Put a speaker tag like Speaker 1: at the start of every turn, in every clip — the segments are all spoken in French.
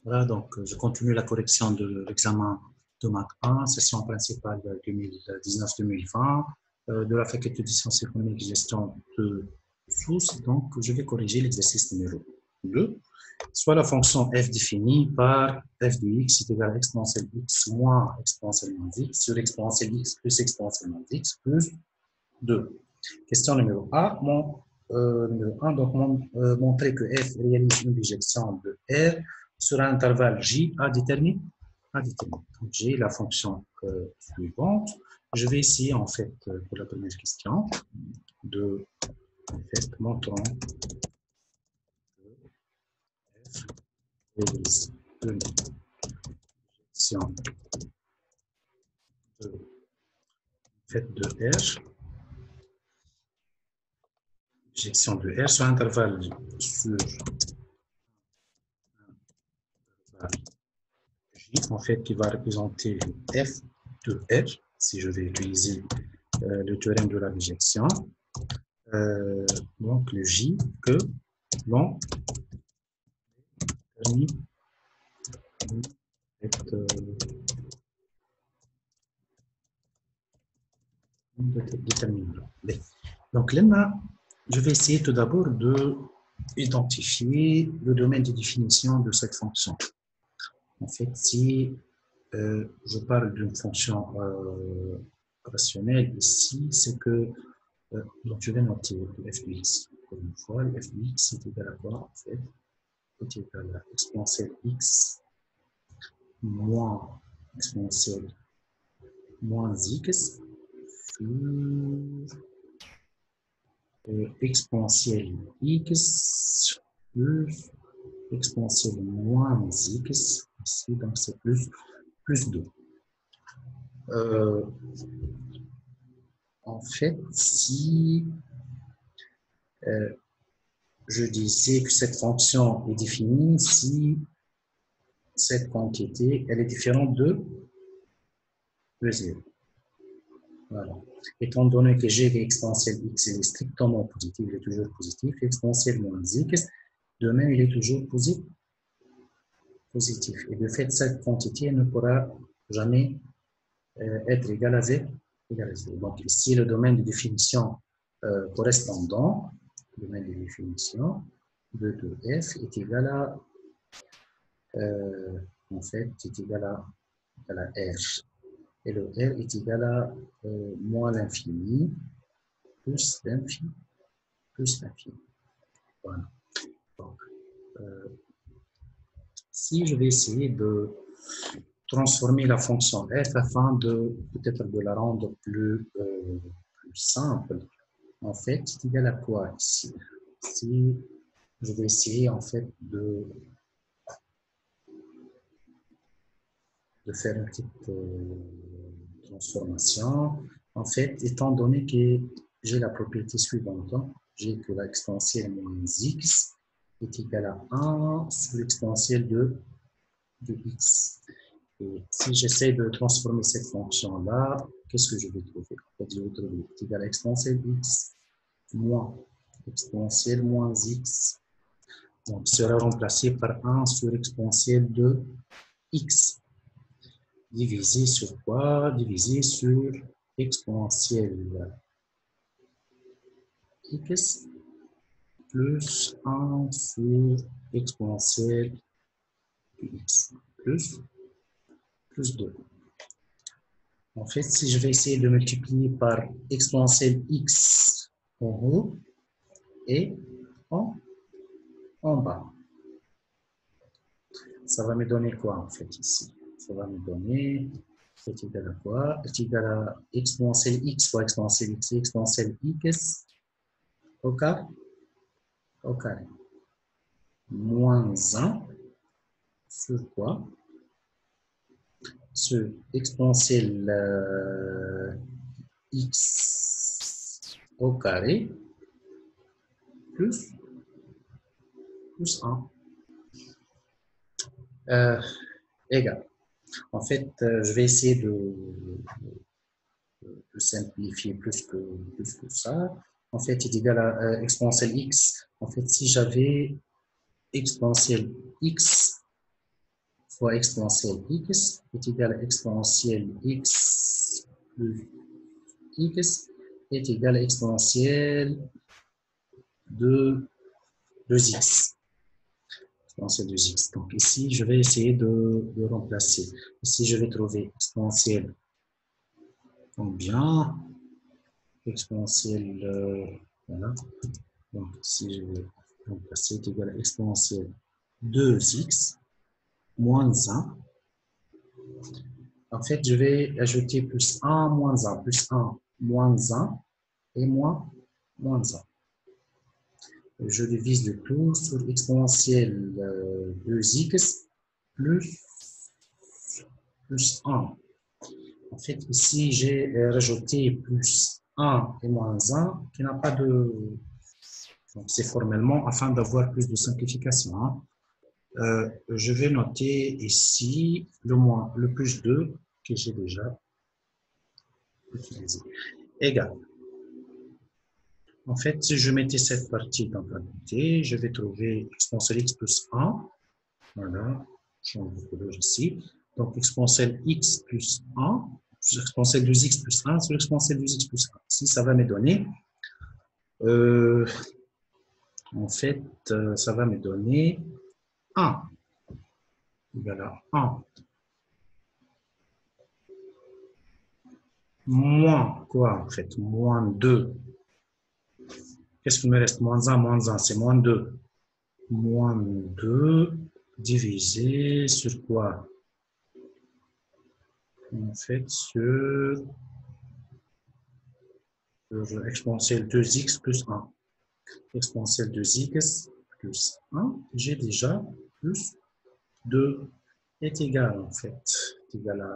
Speaker 1: Voilà, donc je continue la correction de l'examen de Math 1, session principale 2019-2020 de la faculté de sciences économiques et gestion de sources. Donc, je vais corriger l'exercice numéro 2. Soit la fonction f définie par f de x est égal à exponentielle x moins exponentielle moins x sur exponentielle x plus exponentielle moins x plus 2. Question numéro 1. Numéro 1, donc montrer que f réalise une bijection de R sur un intervalle J à déterminer. Donc, j'ai la fonction suivante. Je vais essayer, en fait, pour la première question, de montrer que f réalise une bijection de R, bijection de R sur un intervalle J, en fait, qui va représenter f de R, si je vais utiliser le théorème de la bijection. Donc, le J que l'on détermine. Donc, là, je vais essayer tout d'abord de identifier le domaine de définition de cette fonction. En fait, si je parle d'une fonction rationnelle ici, c'est que donc je vais noter le f de x. Pour une fois, le f de x est égal à quoi en fait? Est égal à exponentielle x moins exponentielle moins x sur exponentielle x plus exponentielle moins x ici, donc c'est plus 2. En fait, si je disais que cette fonction est définie si cette quantité elle est différente de 0. Voilà. Étant donné que g exponentielle x est strictement positif, il est toujours positif, exponentielle moins x, de même, il est toujours positif. Et de fait, cette quantité ne pourra jamais être égale à 0. Donc, ici, le domaine de définition correspondant, le domaine de définition de f est égal à, en fait, est égal à r. Et le r est égal à moins l'infini plus l'infini plus l'infini. Voilà. Donc, si je vais essayer de transformer la fonction f afin de peut-être de la rendre plus simple, en fait, c'est égal à quoi ici? Si je vais essayer en fait de faire une petite transformation. En fait, étant donné que j'ai la propriété suivante, j'ai que l'exponentielle moins x est égal à 1 sur l'exponentielle de x. Et si j'essaie de transformer cette fonction-là, qu'est-ce que je vais trouver? En fait, je vais trouver est égal à exponentielle x moins exponentielle moins x. Donc, sera remplacé par 1 sur exponentielle de x. Divisé sur quoi? Divisé sur exponentielle x plus 1 sur exponentielle x plus 2. En fait, si je vais essayer de multiplier par exponentielle x en haut et en bas, ça va me donner quoi en fait ici? Ça va me donner, c'est égal à quoi? C'est égal à exponentielle x fois exponentielle x, exponentielle x au carré, moins 1 sur quoi? Sur exponentielle x au carré plus 1 égal. En fait, je vais essayer de simplifier plus que ça. En fait, c'est égal à exponentielle x. En fait, si j'avais exponentielle x fois exponentielle x est égal à exponentielle x plus x est égal à exponentielle de 2x. Exponentielle de x. Donc ici, je vais essayer de remplacer. Ici, je vais trouver exponentielle combien? Exponentielle, voilà. Donc ici, je vais remplacer est égal à exponentielle 2x moins 1. En fait, je vais ajouter plus 1, moins 1, plus 1, moins 1 et moins 1. Je divise le tout sur exponentielle 2x plus 1. En fait, ici, j'ai rajouté plus 1 et moins 1 qui n'a pas de... Donc, c'est formellement afin d'avoir plus de simplification. Hein. Je vais noter ici le plus 2 que j'ai déjà utilisé. Égal. En fait, si je mettais cette partie dans la côté, je vais trouver exponentielle x plus 1. Voilà, je change de couleur ici. Donc, exponentielle x plus 1, sur exponentielle 2x plus 1, sur exponentielle 2x plus 1. Ici, ça va me donner, en fait, ça va me donner 1. Égal à 1. Moins quoi, en fait? Moins 2. Qu'est-ce qu'il me reste? Moins 1, c'est moins 2. Moins 2 divisé sur quoi? En fait, sur exponentielle 2x plus 1. Exponentielle 2x plus 1, j'ai déjà plus 2 est égal, en fait. Est égal à,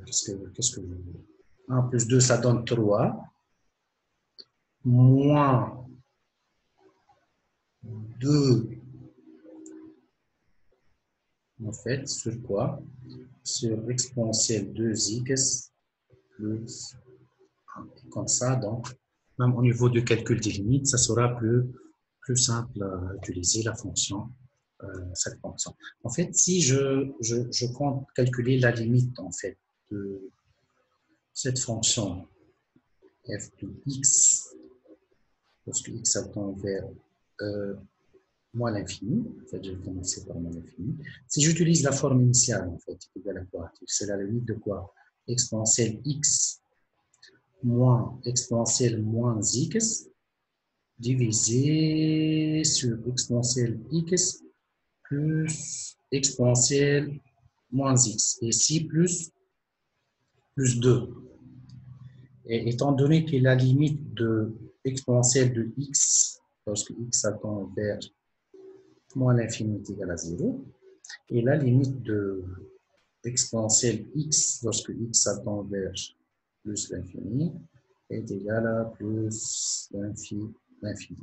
Speaker 1: qu'est-ce que je veux? 1 plus 2, ça donne 3. Moins 2, en fait, sur quoi? Sur exponentielle 2x plus 1. Comme ça, donc, même au niveau du calcul des limites, ça sera plus simple à utiliser la fonction, cette fonction. En fait, si je compte calculer la limite, en fait, de cette fonction f de x, parce que x tend vers moins l'infini, en fait, je vais commencer par moins l'infini. Si j'utilise la forme initiale, en fait, égale à quoi? C'est la limite de quoi? Exponentielle x moins exponentielle moins x divisé sur exponentielle x plus exponentielle moins x. Et ici, plus 2. Et étant donné que la limite de exponentielle de x, lorsque x tend vers moins l'infini est égal à 0, et la limite de exponentielle x, lorsque x tend vers plus l'infini, est égal à plus l'infini.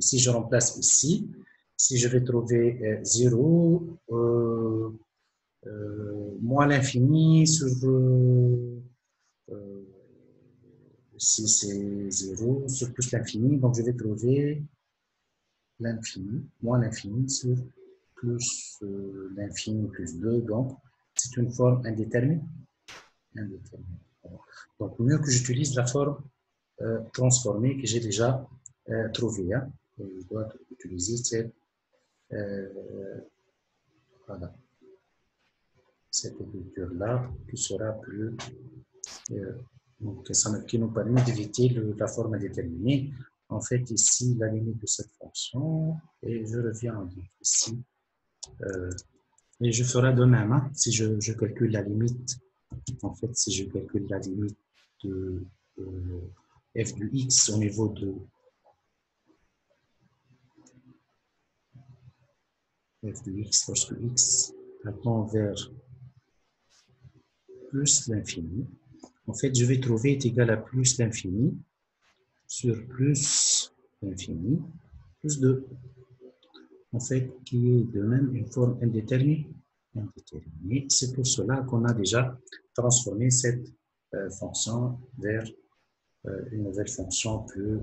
Speaker 1: Si je remplace ici, si je vais trouver 0, moins l'infini sur si c'est 0 sur plus l'infini, donc je vais trouver l'infini, moins l'infini sur plus l'infini plus 2, donc c'est une forme indéterminée. Donc mieux que j'utilise la forme transformée que j'ai déjà trouvée. Hein. Je dois utiliser cette, voilà, cette écriture-là qui sera plus... donc, qui nous permet d'éviter la forme indéterminée. En fait, ici, la limite de cette fonction, et je reviens ici, et je ferai de même, hein, si je calcule la limite, en fait, si je calcule la limite de f de x au niveau de f de x, lorsque x tend vers plus l'infini, en fait, je vais trouver est égal à plus l'infini sur plus l'infini plus 2. En fait, qui est de même une forme indéterminée. C'est pour cela qu'on a déjà transformé cette fonction vers une nouvelle fonction plus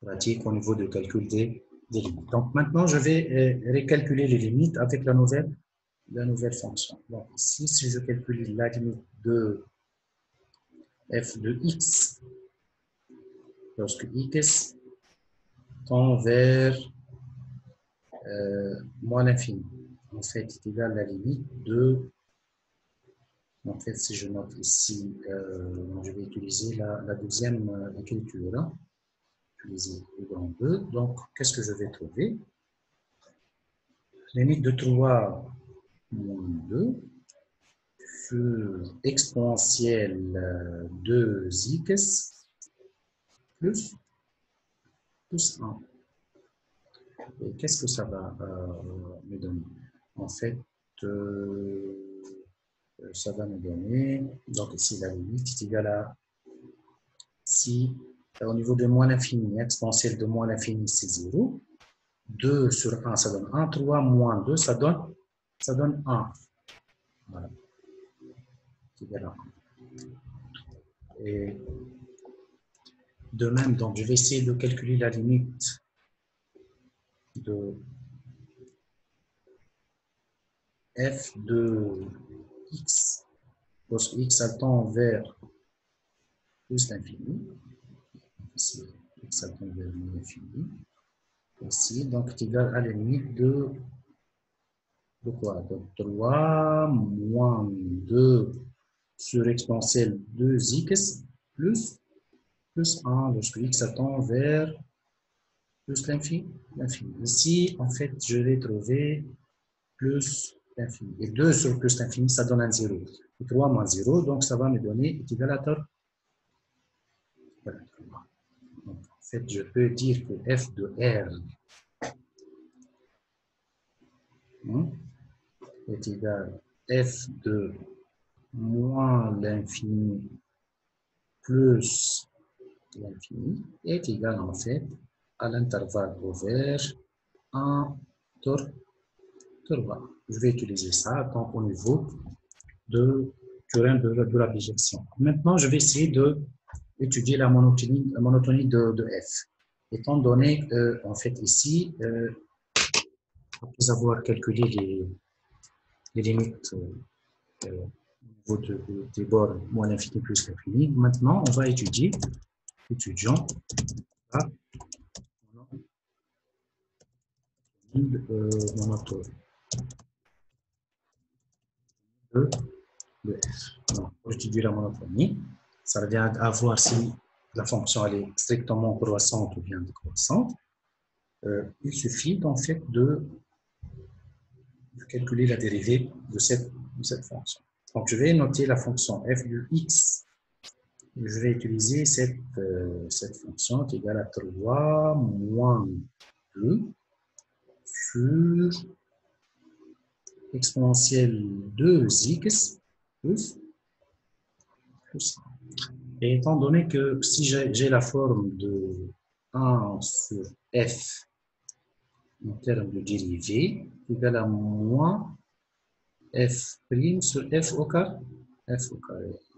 Speaker 1: pratique au niveau du calcul des des limites. Donc maintenant, je vais récalculer les limites avec la nouvelle fonction. Donc ici, si je calcule la limite de f de x, lorsque x tend vers moins l'infini, en fait, est égal à la limite de... En fait, si je note ici, je vais utiliser la deuxième écriture, hein, utiliser le grand 2. Donc, qu'est-ce que je vais trouver? Limite de 3 moins 2 sur exponentielle 2x plus 1. Et qu'est-ce que ça va me donner? En fait, ça va me donner, donc ici la limite est égale à, si au niveau de moins l'infini, exponentielle de moins l'infini c'est 0, 2 sur 1 ça donne 1, 3 moins 2 ça donne 1. Voilà. C'est égal à 1. Et de même, donc je vais essayer de calculer la limite de f de x, lorsque x tend vers plus l'infini, ici x tend vers l'infini, ici, donc est égal à la limite de quoi? Donc 3 moins 2 sur exponentielle 2x plus 1, lorsque x tend vers plus l'infini. Ici, en fait, je vais trouver plus l'infini. Et 2 sur plus l'infini, ça donne un 0. Et 3 moins 0, donc ça va me donner est égal à 3. Voilà. Donc, en fait, je peux dire que f de r est égal à f de moins l'infini plus l'infini est égal en fait à l'intervalle ouvert 1 sur 3. Je vais utiliser ça donc au niveau de théorème de la bijection. Maintenant, je vais essayer d'étudier la monotonie de f. Étant donné, en fait, ici, après avoir calculé les limites au niveau des bornes moins l'infini plus l'infini, maintenant, on va étudions la monotonie de f. Donc, pour étudier la monotonie, ça revient à voir si la fonction elle est strictement croissante ou bien décroissante. Il suffit en fait de calculer la dérivée de cette fonction. Donc, je vais noter la fonction f de x. Je vais utiliser cette fonction qui est égale à 3 moins 2 sur exponentielle 2x plus 1. Et étant donné que si j'ai la forme de 1 sur f en termes de dérivée égale à moins f' sur f au carré.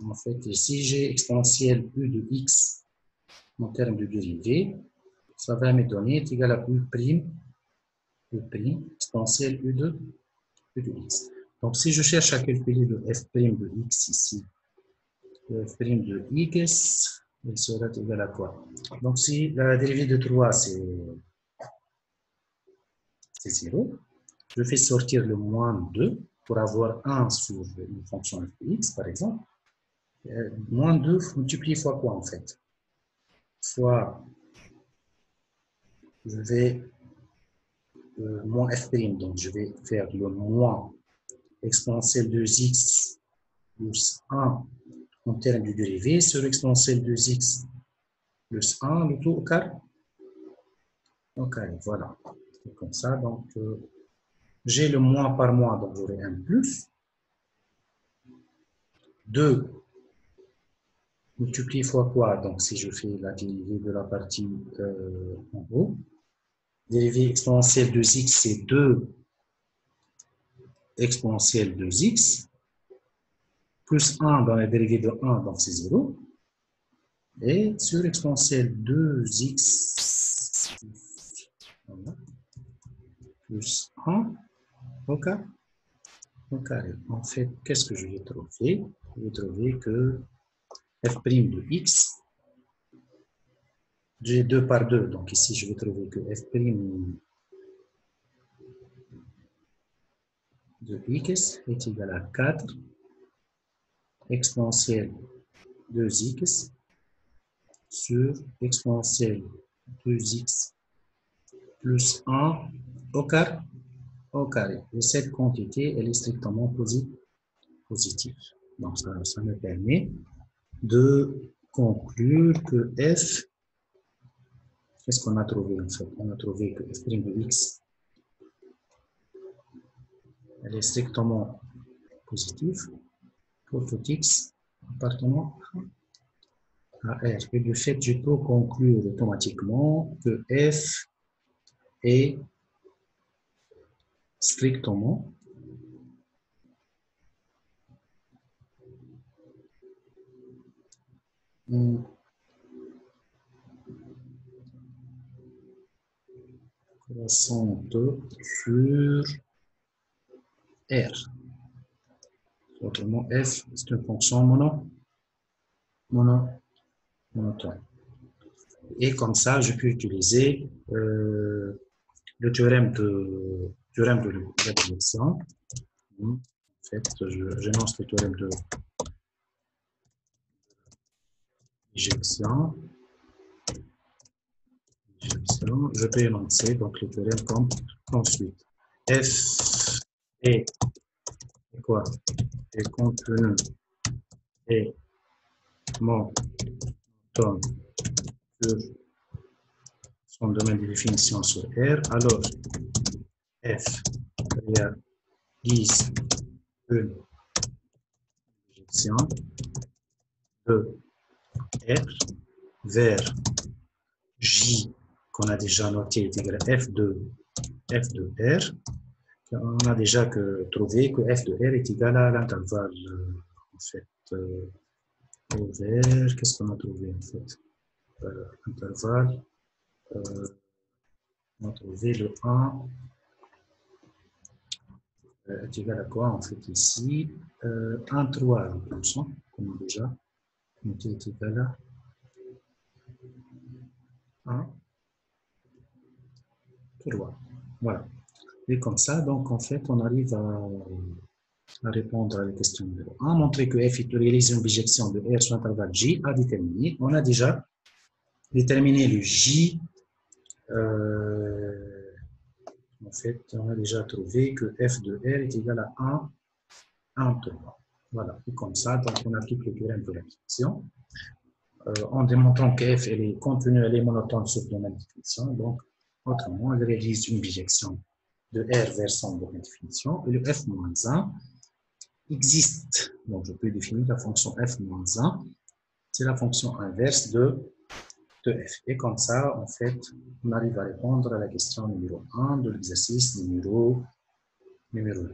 Speaker 1: En fait, si j'ai exponentielle u de x en termes de dérivée, ça va me donner est égal à u', exponentielle u de x. Donc, si je cherche à calculer le f' de x ici, le f' de x, il sera égal à quoi? Donc, si la dérivée de 3, c'est 0, je fais sortir le moins 2 pour avoir 1 sur une fonction f de x, par exemple. Moins 2 multiplié fois quoi, en fait? Fois, je vais moins f', donc je vais faire le moins exponentielle 2x plus 1 en termes du dérivé sur exponentielle 2x plus 1, le tout au carré. Ok, voilà. C'est comme ça, donc j'ai le moins par moins, donc j'aurai un plus. 2 multiplié fois quoi? Donc si je fais la dérivée de la partie en haut, dérivée exponentielle de x, c'est 2 exponentielle de x, plus 1 dans la dérivée de 1, donc c'est 0, et sur exponentielle 2x Voilà. Plus 1 au carré. En fait, qu'est-ce que je vais trouver? Je vais trouver que f' de x, j'ai 2 par 2, donc ici je vais trouver que f' de x est égal à 4 exponentielle 2x sur exponentielle 2x plus 1 au carré. Et cette quantité, elle est strictement positive. Donc, ça me permet de conclure que f, qu'est-ce qu'on a trouvé en fait? On a trouvé que f' de x, elle est strictement positive pour tout x appartenant à R. Et de fait, je peux conclure automatiquement que f est strictement croissante sur R. Autrement, f, c'est une fonction monotone. Et comme ça, je peux utiliser le théorème de la bijection. En fait, j'énonce le théorème de bijection. Je peux énoncer donc le théorème comme suit. F est quoi? Est contenu et monotone sur son domaine de définition sur R. Alors, F réalise une bijection de R vers J qu'on a déjà noté est égal à F de R. On a déjà trouvé que F de R est égal à l'intervalle en fait ouvert. Qu'est-ce qu'on a trouvé en fait? Intervalle. On a trouvé le 1 est égal à quoi en fait ici? 1, 3, je pense, comme déjà. Donc, il est égal à 1, 3. Voilà. Et comme ça, donc en fait, on arrive à répondre à la question numéro 1. Montrer que f réalise une bijection de R sur l'intervalle J à déterminer. On a déjà déterminé le J. En fait, on a déjà trouvé que f de R est égal à 1, 1, 3. Voilà. Et comme ça, donc on applique le théorème de la bijection. En démontrant que f elle est contenue, elle est monotone sur le domaine de définition. Donc, autrement, elle réalise une bijection de R vers son domaine de définition. Et le f-1 existe. Donc, je peux définir la fonction f-1. C'est la fonction inverse de f. Et comme ça, en fait, on arrive à répondre à la question numéro 1 de l'exercice numéro 2.